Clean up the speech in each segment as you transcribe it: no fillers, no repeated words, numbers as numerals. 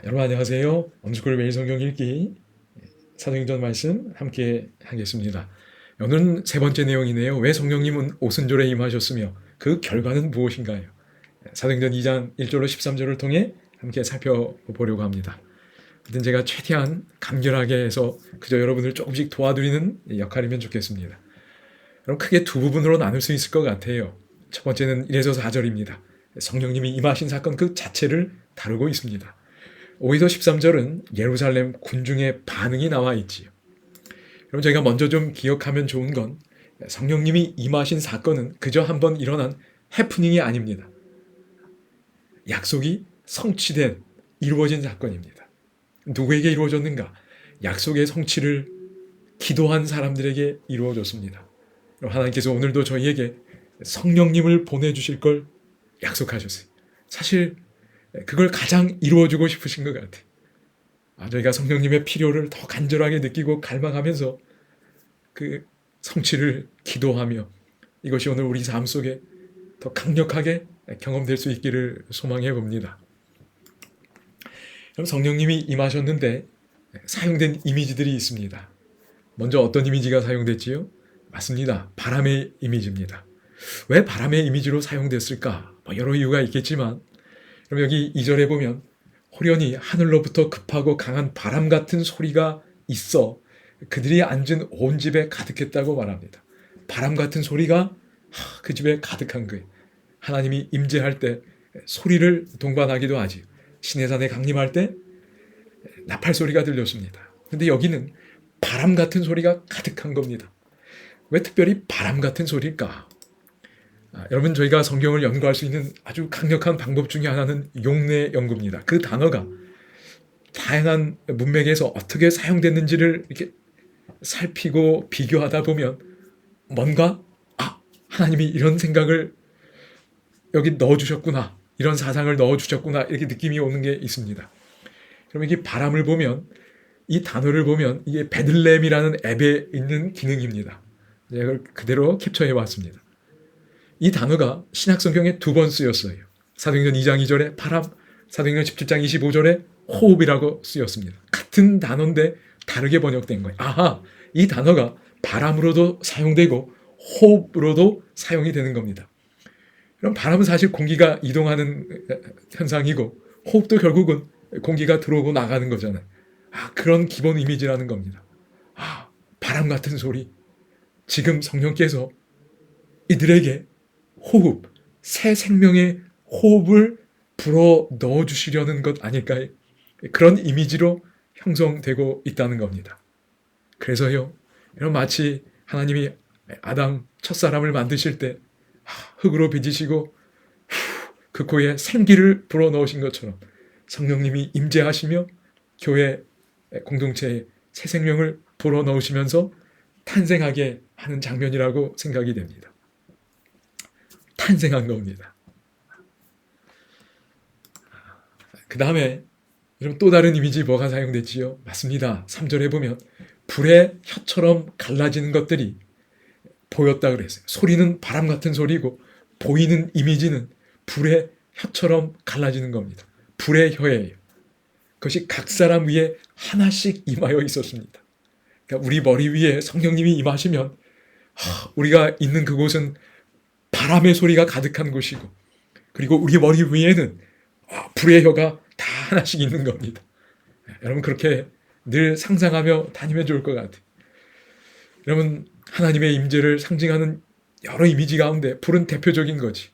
여러분 안녕하세요. 엄숙골 매일 성경 읽기 사도행전 말씀 함께 하겠습니다. 오늘은 세 번째 내용이네요. 왜 성령님은 오순절에 임하셨으며 그 결과는 무엇인가요? 사도행전 2장 1절로 13절을 통해 함께 살펴보려고 합니다. 하여튼 제가 최대한 간결하게 해서 그저 여러분을 조금씩 도와드리는 역할이면 좋겠습니다. 그럼 크게 두 부분으로 나눌 수 있을 것 같아요. 첫 번째는 1에서 4절입니다. 성령님이 임하신 사건 그 자체를 다루고 있습니다. 5에서 13절은 예루살렘 군중의 반응이 나와 있지요. 그럼 저희가 먼저 좀 기억하면 좋은 건 성령님이 임하신 사건은 그저 한번 일어난 해프닝이 아닙니다. 약속이 성취된 이루어진 사건입니다. 누구에게 이루어졌는가? 약속의 성취를 기도한 사람들에게 이루어졌습니다. 하나님께서 오늘도 저희에게 성령님을 보내주실 걸 약속하셨어요. 사실 그걸 가장 이루어주고 싶으신 것 같아요. 저희가 성령님의 필요를 더 간절하게 느끼고 갈망하면서 그 성취를 기도하며 이것이 오늘 우리 삶 속에 더 강력하게 경험될 수 있기를 소망해 봅니다. 그럼 성령님이 임하셨는데 사용된 이미지들이 있습니다. 먼저 어떤 이미지가 사용됐지요? 맞습니다. 바람의 이미지입니다. 왜 바람의 이미지로 사용됐을까? 여러 이유가 있겠지만 그럼 여기 2절에 보면 호련히 하늘로부터 급하고 강한 바람 같은 소리가 있어 그들이 앉은 온 집에 가득했다고 말합니다. 바람 같은 소리가 그 집에 가득한 거예요. 하나님이 임재할 때 소리를 동반하기도 하지. 시내산에 강림할 때 나팔 소리가 들렸습니다. 근데 여기는 바람 같은 소리가 가득한 겁니다. 왜 특별히 바람 같은 소리일까? 여러분 저희가 성경을 연구할 수 있는 아주 강력한 방법 중에 하나는 용례 연구입니다. 그 단어가 다양한 문맥에서 어떻게 사용됐는지를 이렇게 살피고 비교하다 보면 뭔가 하나님이 이런 생각을 여기 넣어주셨구나, 이런 사상을 넣어주셨구나 이렇게 느낌이 오는 게 있습니다. 그럼 여기 바람을 보면 이 단어를 보면 이게 베들레헴이라는 앱에 있는 기능입니다. 이걸 그대로 캡처해 왔습니다. 이 단어가 신약성경에 두 번 쓰였어요. 사도행전 2장 2절에 바람, 사도행전 17장 25절에 호흡이라고 쓰였습니다. 같은 단어인데 다르게 번역된 거예요. 이 단어가 바람으로도 사용되고 호흡으로도 사용이 되는 겁니다. 그럼 바람은 사실 공기가 이동하는 현상이고 호흡도 결국은 공기가 들어오고 나가는 거잖아요. 그런 기본 이미지라는 겁니다. 바람 같은 소리. 지금 성령께서 이들에게 호흡, 새 생명의 호흡을 불어 넣어주시려는 것 아닐까요? 그런 이미지로 형성되고 있다는 겁니다. 그래서요, 이런 마치 하나님이 아담 첫사람을 만드실 때 흙으로 빚으시고 그 코에 생기를 불어 넣으신 것처럼 성령님이 임재하시며 교회 공동체에 새 생명을 불어 넣으시면서 탄생하게 하는 장면이라고 생각이 됩니다. 탄생한 겁니다. 그 다음에 또 다른 이미지 뭐가 사용됐지요? 맞습니다. 3절에 보면 불의 혀처럼 갈라지는 것들이 보였다 그랬어요. 소리는 바람 같은 소리고 보이는 이미지는 불의 혀처럼 갈라지는 겁니다. 불의 혀예요. 그것이 각 사람 위에 하나씩 임하여 있었습니다. 그러니까 우리 머리 위에 성령님이 임하시면 우리가 있는 그곳은 바람의 소리가 가득한 곳이고 그리고 우리 머리 위에는 불의 혀가 다 하나씩 있는 겁니다. 여러분 그렇게 늘 상상하며 다니면 좋을 것 같아요. 여러분 하나님의 임재를 상징하는 여러 이미지 가운데 불은 대표적인 거지.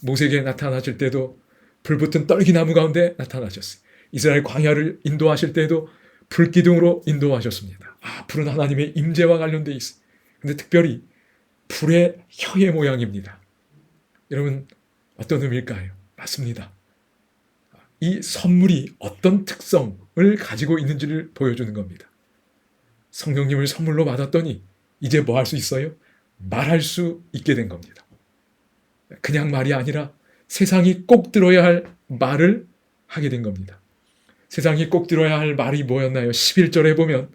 모세에게 나타나실 때도 불붙은 떨기나무 가운데 나타나셨어요. 이스라엘 광야를 인도하실 때도 불기둥으로 인도하셨습니다. 불은 하나님의 임재와 관련돼 있어요. 근데 특별히 불의 혀의 모양입니다. 여러분 어떤 의미일까요? 맞습니다. 이 선물이 어떤 특성을 가지고 있는지를 보여주는 겁니다. 성령님을 선물로 받았더니 이제 뭐 할 수 있어요? 말할 수 있게 된 겁니다. 그냥 말이 아니라 세상이 꼭 들어야 할 말을 하게 된 겁니다. 세상이 꼭 들어야 할 말이 뭐였나요? 11절에 보면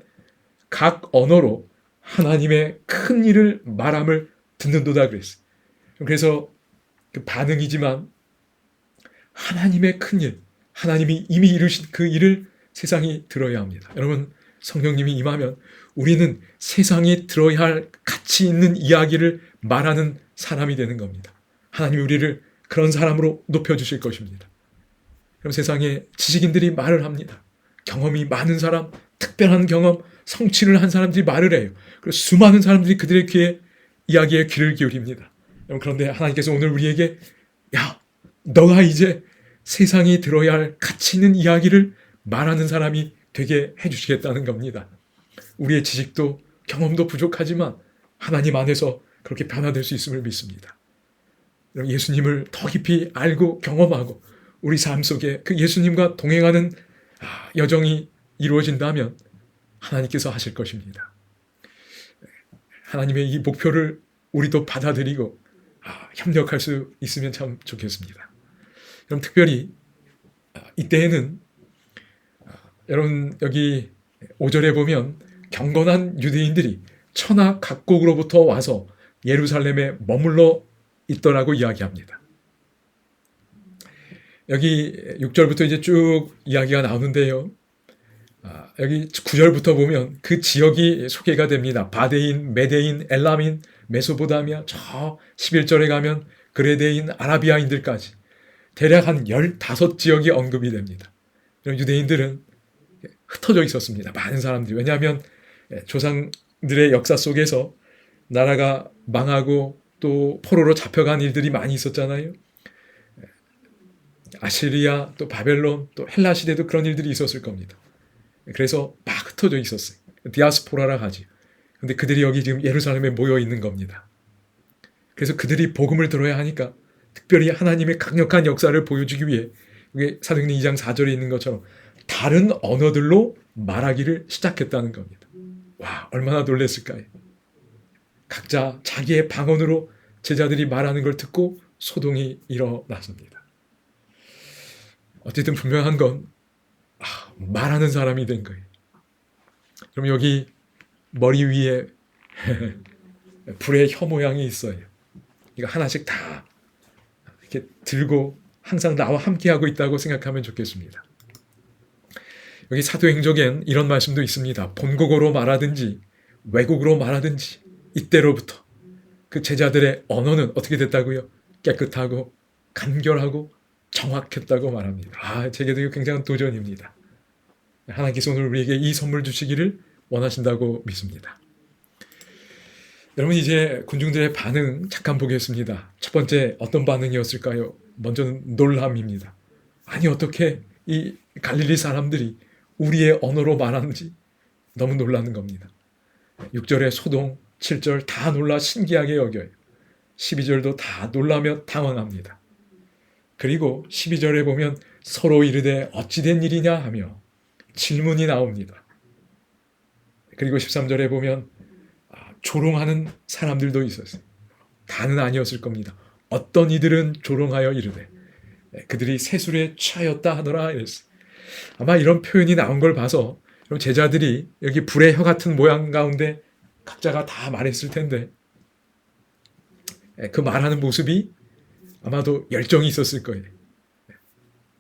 각 언어로 하나님의 큰 일을 말함을 듣는도다 그랬어요. 그래서 그 반응이지만 하나님의 큰 일, 하나님이 이미 이루신 그 일을 세상이 들어야 합니다. 여러분, 성령님이 임하면 우리는 세상에 들어야 할 가치 있는 이야기를 말하는 사람이 되는 겁니다. 하나님이 우리를 그런 사람으로 높여주실 것입니다. 그럼 세상에 지식인들이 말을 합니다. 경험이 많은 사람, 특별한 경험, 성취를 한 사람들이 말을 해요. 그리고 수많은 사람들이 그들의 귀에 이야기에 귀를 기울입니다. 그런데 하나님께서 오늘 우리에게 야, 너가 이제 세상에 들어야 할 가치 있는 이야기를 말하는 사람이 되게 해주시겠다는 겁니다. 우리의 지식도 경험도 부족하지만 하나님 안에서 그렇게 변화될 수 있음을 믿습니다. 예수님을 더 깊이 알고 경험하고 우리 삶 속에 그 예수님과 동행하는 여정이 이루어진다면 하나님께서 하실 것입니다. 하나님의 이 목표를 우리도 받아들이고 협력할 수 있으면 참 좋겠습니다. 그럼 특별히 이때에는 여러분 여기 5절에 보면 경건한 유대인들이 천하 각국으로부터 와서 예루살렘에 머물러 있더라고 이야기합니다. 여기 6절부터 이제 쭉 이야기가 나오는데요. 여기 9절부터 보면 그 지역이 소개가 됩니다. 바데인, 메데인, 엘람인, 메소포타미아, 저 11절에 가면 그레데인, 아라비아인들까지 대략 한 15지역이 언급이 됩니다. 유대인들은 흩어져 있었습니다. 많은 사람들이. 왜냐하면 조상들의 역사 속에서 나라가 망하고 또 포로로 잡혀간 일들이 많이 있었잖아요. 아시리아, 또 바벨론, 또 헬라 시대도 그런 일들이 있었을 겁니다. 그래서 막 흩어져 있었어요. 디아스포라라 하지. 근데 그들이 여기 지금 예루살렘에 모여 있는 겁니다. 그래서 그들이 복음을 들어야 하니까 특별히 하나님의 강력한 역사를 보여주기 위해 이게 사도행전 2장 4절에 있는 것처럼 다른 언어들로 말하기를 시작했다는 겁니다. 와, 얼마나 놀랐을까요? 각자 자기의 방언으로 제자들이 말하는 걸 듣고 소동이 일어났습니다. 어쨌든 분명한 건 말하는 사람이 된 거예요. 그럼 여기 머리 위에 불의 혀 모양이 있어요. 이거 하나씩 다 이렇게 들고 항상 나와 함께하고 있다고 생각하면 좋겠습니다. 여기 사도행전엔 이런 말씀도 있습니다. 본국어로 말하든지 외국어로 말하든지 이때로부터 그 제자들의 언어는 어떻게 됐다고요? 깨끗하고 간결하고 정확했다고 말합니다. 제게도 이거 굉장한 도전입니다. 하나님께서 오늘 우리에게 이 선물 주시기를 원하신다고 믿습니다. 여러분 이제 군중들의 반응 잠깐 보겠습니다. 첫 번째 어떤 반응이었을까요? 먼저는 놀람입니다. 아니 어떻게 이 갈릴리 사람들이 우리의 언어로 말하는지 너무 놀라는 겁니다. 6절에 소동, 7절 다 놀라 신기하게 여겨요. 12절도 다 놀라며 당황합니다. 그리고 12절에 보면 서로 이르되 어찌 된 일이냐 하며 질문이 나옵니다. 그리고 13절에 보면 조롱하는 사람들도 있었어요. 다는 아니었을 겁니다. 어떤 이들은 조롱하여 이르되 그들이 세술에 취하였다 하더라 이랬어요. 아마 이런 표현이 나온 걸 봐서 제자들이 여기 불의 혀 같은 모양 가운데 각자가 다 말했을 텐데 그 말하는 모습이 아마도 열정이 있었을 거예요.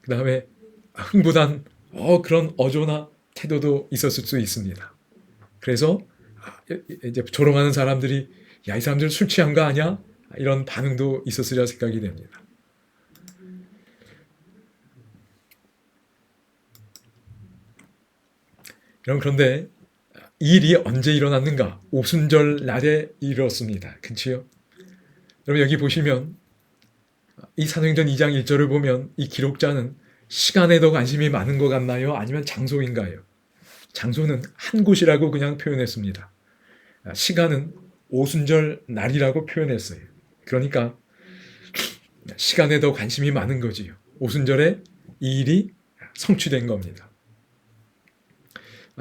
그 다음에 흥분한 그런 어조나 태도도 있었을 수 있습니다. 그래서 이제 조롱하는 사람들이 야, 이 사람들 술 취한 거 아니야? 이런 반응도 있었으리라 생각이 됩니다. 그런데 이 일이 언제 일어났는가? 오순절 날에 일었습니다. 그치요? 여러분 여기 보시면 이 사도행전 2장 1절을 보면 이 기록자는 시간에 더 관심이 많은 것 같나요? 아니면 장소인가요? 장소는 한 곳이라고 그냥 표현했습니다. 시간은 오순절 날이라고 표현했어요. 그러니까 시간에 더 관심이 많은 거지요. 오순절에 이 일이 성취된 겁니다.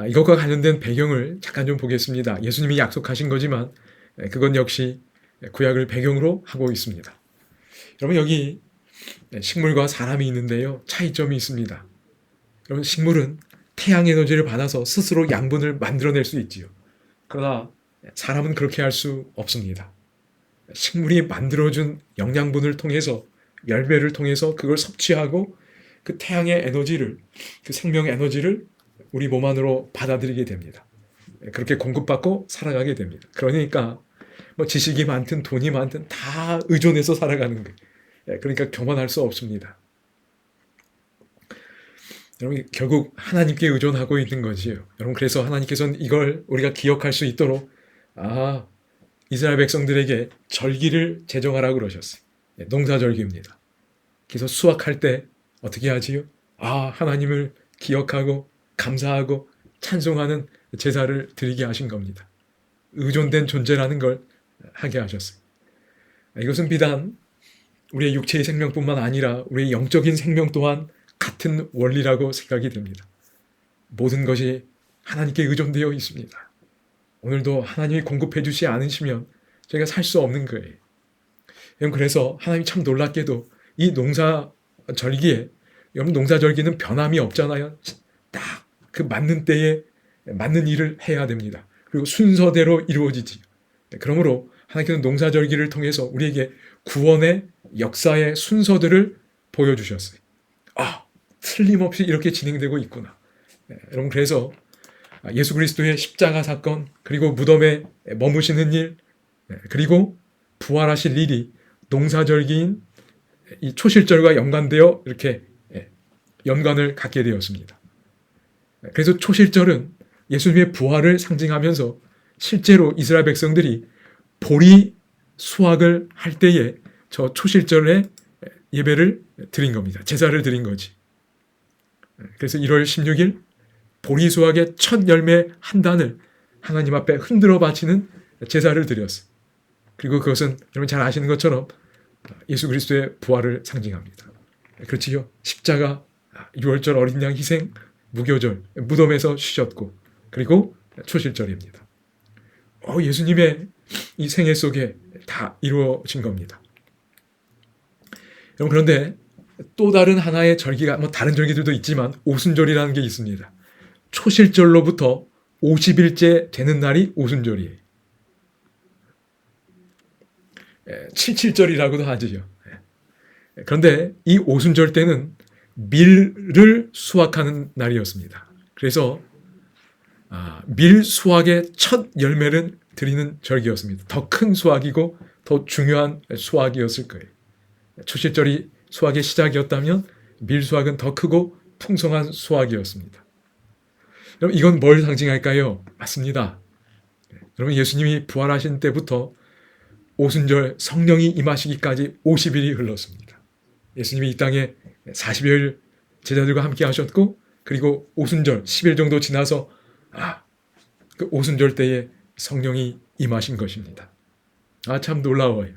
이것과 관련된 배경을 잠깐 좀 보겠습니다. 예수님이 약속하신 거지만 그건 역시 구약을 배경으로 하고 있습니다. 여러분 여기 식물과 사람이 있는데요. 차이점이 있습니다. 여러분 식물은 태양 에너지를 받아서 스스로 양분을 만들어낼 수 있지요. 그러나 사람은 그렇게 할 수 없습니다. 식물이 만들어준 영양분을 통해서 열매를 통해서 그걸 섭취하고 그 태양의 에너지를, 그 생명 에너지를 우리 몸 안으로 받아들이게 됩니다. 그렇게 공급받고 살아가게 됩니다. 그러니까 뭐 지식이 많든 돈이 많든 다 의존해서 살아가는 거예요. 그러니까 교만할 수 없습니다. 여러분, 결국 하나님께 의존하고 있는 거지요. 여러분, 그래서 하나님께서는 이걸 우리가 기억할 수 있도록 이스라엘 백성들에게 절기를 제정하라고 그러셨어요. 농사절기입니다. 그래서 수확할 때 어떻게 하지요? 하나님을 기억하고 감사하고 찬송하는 제사를 드리게 하신 겁니다. 의존된 존재라는 걸 하게 하셨어요. 이것은 비단 우리의 육체의 생명뿐만 아니라 우리의 영적인 생명 또한 같은 원리라고 생각이 됩니다. 모든 것이 하나님께 의존되어 있습니다. 오늘도 하나님이 공급해 주지 않으시면 저희가 살 수 없는 거예요. 그래서 하나님이 참 놀랍게도 이 농사절기에, 여러분, 농사절기는 변함이 없잖아요. 딱 그 맞는 때에 맞는 일을 해야 됩니다. 그리고 순서대로 이루어지지. 그러므로 하나님께서는 농사절기를 통해서 우리에게 구원의 역사의 순서들을 보여주셨어요. 틀림없이 이렇게 진행되고 있구나. 여러분, 그래서 예수 그리스도의 십자가 사건, 그리고 무덤에 머무시는 일, 그리고 부활하실 일이 농사절기인 이 초실절과 연관되어 이렇게 연관을 갖게 되었습니다. 그래서 초실절은 예수님의 부활을 상징하면서 실제로 이스라엘 백성들이 보리 수확을 할 때에 저 초실절에 예배를 드린 겁니다. 제사를 드린 거지. 그래서 1월 16일 보리 수확의 첫 열매 한 단을 하나님 앞에 흔들어 바치는 제사를 드렸어요. 그리고 그것은 여러분 잘 아시는 것처럼 예수 그리스도의 부활을 상징합니다. 그렇지요? 십자가, 6월절 어린 양 희생, 무교절, 무덤에서 쉬셨고, 그리고 초실절입니다. 예수님의 이 생애 속에 다 이루어진 겁니다. 여러분, 그런데 또 다른 하나의 절기가, 다른 절기들도 있지만 오순절이라는 게 있습니다. 초실절로부터 50일째 되는 날이 오순절이에요. 77절이라고도 하죠. 그런데 이 오순절 때는 밀을 수확하는 날이었습니다. 그래서 밀 수확의 첫 열매를 드리는 절기였습니다. 더 큰 수확이고 더 중요한 수확이었을 거예요. 초실절이 수확의 시작이었다면 밀 수확은 더 크고 풍성한 수확이었습니다. 여러분, 이건 뭘 상징할까요? 맞습니다. 여러분, 예수님이 부활하신 때부터 오순절 성령이 임하시기까지 50일이 흘렀습니다. 예수님이 이 땅에 40일 제자들과 함께 하셨고, 그리고 오순절 10일 정도 지나서 그 오순절 때에 성령이 임하신 것입니다. 참 놀라워요.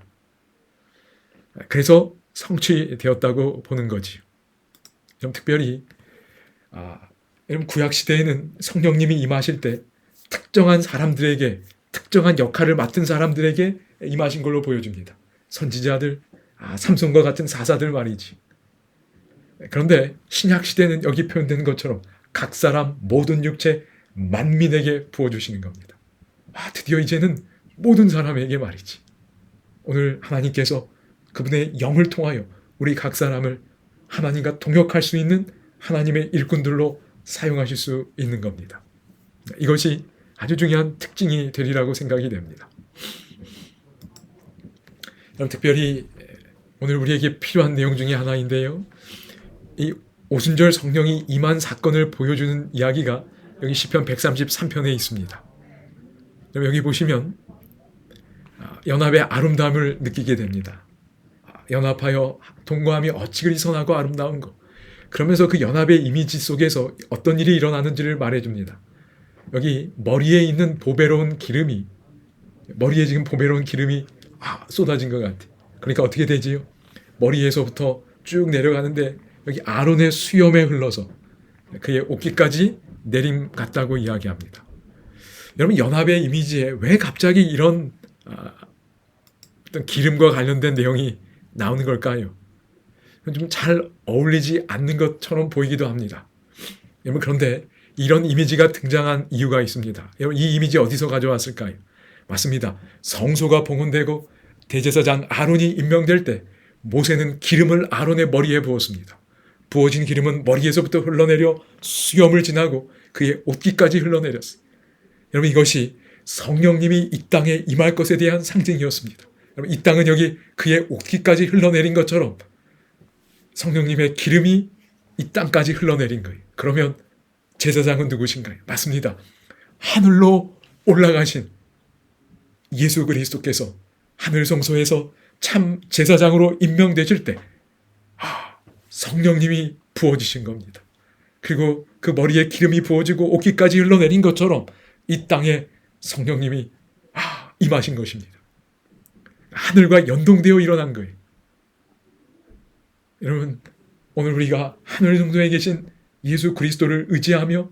그래서 성취되었다고 보는 거지요. 특별히 여러분, 구약 시대에는 성령님이 임하실 때 특정한 사람들에게, 특정한 역할을 맡은 사람들에게 임하신 걸로 보여줍니다. 선지자들, 삼손과 같은 사사들 말이지. 그런데 신약 시대는 여기 표현되는 것처럼 각 사람, 모든 육체, 만민에게 부어주시는 겁니다. 드디어 이제는 모든 사람에게 말이지. 오늘 하나님께서 그분의 영을 통하여 우리 각 사람을 하나님과 동역할 수 있는 하나님의 일꾼들로 사용하실 수 있는 겁니다. 이것이 아주 중요한 특징이 되리라고 생각이 됩니다. 특별히 오늘 우리에게 필요한 내용 중에 하나인데요. 이 오순절 성령이 임한 사건을 보여주는 이야기가 여기 시편 133편에 있습니다. 여기 보시면 연합의 아름다움을 느끼게 됩니다. 연합하여 동거함이 어찌 그리 선하고 아름다운고. 그러면서 그 연합의 이미지 속에서 어떤 일이 일어나는지를 말해줍니다. 여기 머리에 있는 보배로운 기름이, 머리에 지금 보배로운 기름이 쏟아진 것 같아. 그러니까 어떻게 되지요? 머리에서부터 쭉 내려가는데 여기 아론의 수염에 흘러서 그의 옷깃까지 내림 같다고 이야기합니다. 여러분, 연합의 이미지에 왜 갑자기 이런 어떤 기름과 관련된 내용이 나오는 걸까요? 좀 잘 어울리지 않는 것처럼 보이기도 합니다. 여러분, 그런데 이런 이미지가 등장한 이유가 있습니다. 여러분, 이 이미지 어디서 가져왔을까요? 맞습니다. 성소가 봉헌되고 대제사장 아론이 임명될 때 모세는 기름을 아론의 머리에 부었습니다. 부어진 기름은 머리에서부터 흘러내려 수염을 지나고 그의 옷깃까지 흘러내렸어요. 여러분, 이것이 성령님이 이 땅에 임할 것에 대한 상징이었습니다. 여러분, 이 땅은 여기 그의 옷깃까지 흘러내린 것처럼 성령님의 기름이 이 땅까지 흘러내린 거예요. 그러면 제사장은 누구신가요? 맞습니다. 하늘로 올라가신 예수 그리스도께서 하늘 성소에서 참 제사장으로 임명되실 때 성령님이 부어지신 겁니다. 그리고 그 머리에 기름이 부어지고 옷깃까지 흘러내린 것처럼 이 땅에 성령님이 임하신 것입니다. 하늘과 연동되어 일어난 거예요. 여러분, 오늘 우리가 하늘 정도에 계신 예수 그리스도를 의지하며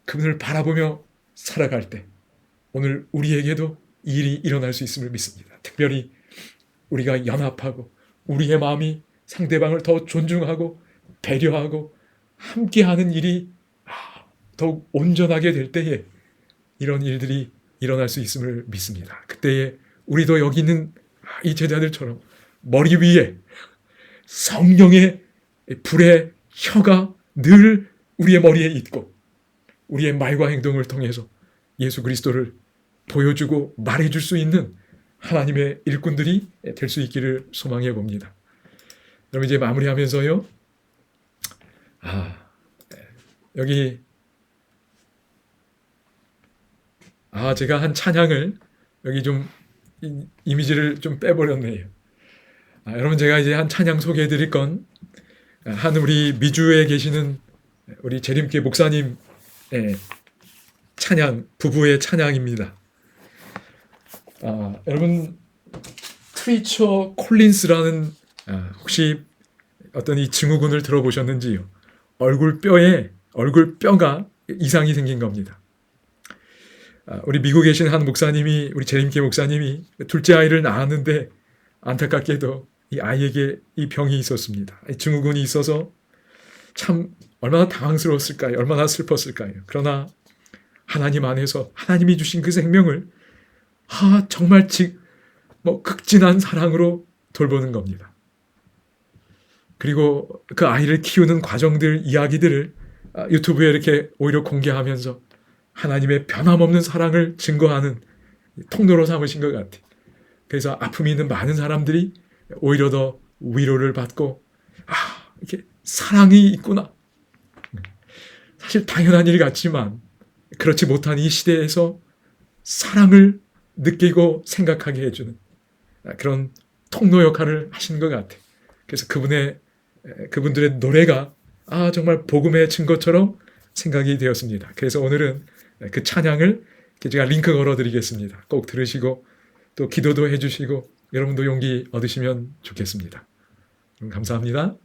그분을 바라보며 살아갈 때 오늘 우리에게도 이 일이 일어날 수 있음을 믿습니다. 특별히 우리가 연합하고 우리의 마음이 상대방을 더 존중하고 배려하고 함께하는 일이 더욱 온전하게 될 때에 이런 일들이 일어날 수 있음을 믿습니다. 그때에 우리도 여기 있는 이 제자들처럼 머리 위에 성령의 불의 혀가 늘 우리의 머리에 있고 우리의 말과 행동을 통해서 예수 그리스도를 보여주고 말해줄 수 있는 하나님의 일꾼들이 될 수 있기를 소망해 봅니다. 그럼 이제 마무리하면서요. 여기 제가 한 찬양을 여기 좀 이미지를 좀 빼버렸네요. 여러분, 제가 이제 한 찬양 소개해 드릴 건 한 우리 미주에 계시는 우리 재림교회 목사님 찬양, 부부의 찬양입니다. 여러분, 트리처 콜린스라는 혹시 어떤 이 증후군을 들어보셨는지요? 얼굴뼈가 이상이 생긴 겁니다. 우리 미국에 계신 한 목사님이, 우리 재림교회 목사님이 둘째 아이를 낳았는데 안타깝게도 이 아이에게 이 병이 있었습니다. 이 증후군이 있어서 참 얼마나 당황스러웠을까요? 얼마나 슬펐을까요? 그러나 하나님 안에서 하나님이 주신 그 생명을 정말 극진한 사랑으로 돌보는 겁니다. 그리고 그 아이를 키우는 과정들, 이야기들을 유튜브에 이렇게 오히려 공개하면서 하나님의 변함없는 사랑을 증거하는 통로로 삼으신 것 같아요. 그래서 아픔이 있는 많은 사람들이 오히려 더 위로를 받고 이렇게 사랑이 있구나. 사실 당연한 일 같지만 그렇지 못한 이 시대에서 사랑을 느끼고 생각하게 해주는 그런 통로 역할을 하시는 것 같아요. 그래서 그분들의 노래가 정말 복음의 증거처럼 생각이 되었습니다. 그래서 오늘은 그 찬양을 제가 링크 걸어드리겠습니다. 꼭 들으시고 또 기도도 해주시고 여러분도 용기 얻으시면 좋겠습니다. 감사합니다.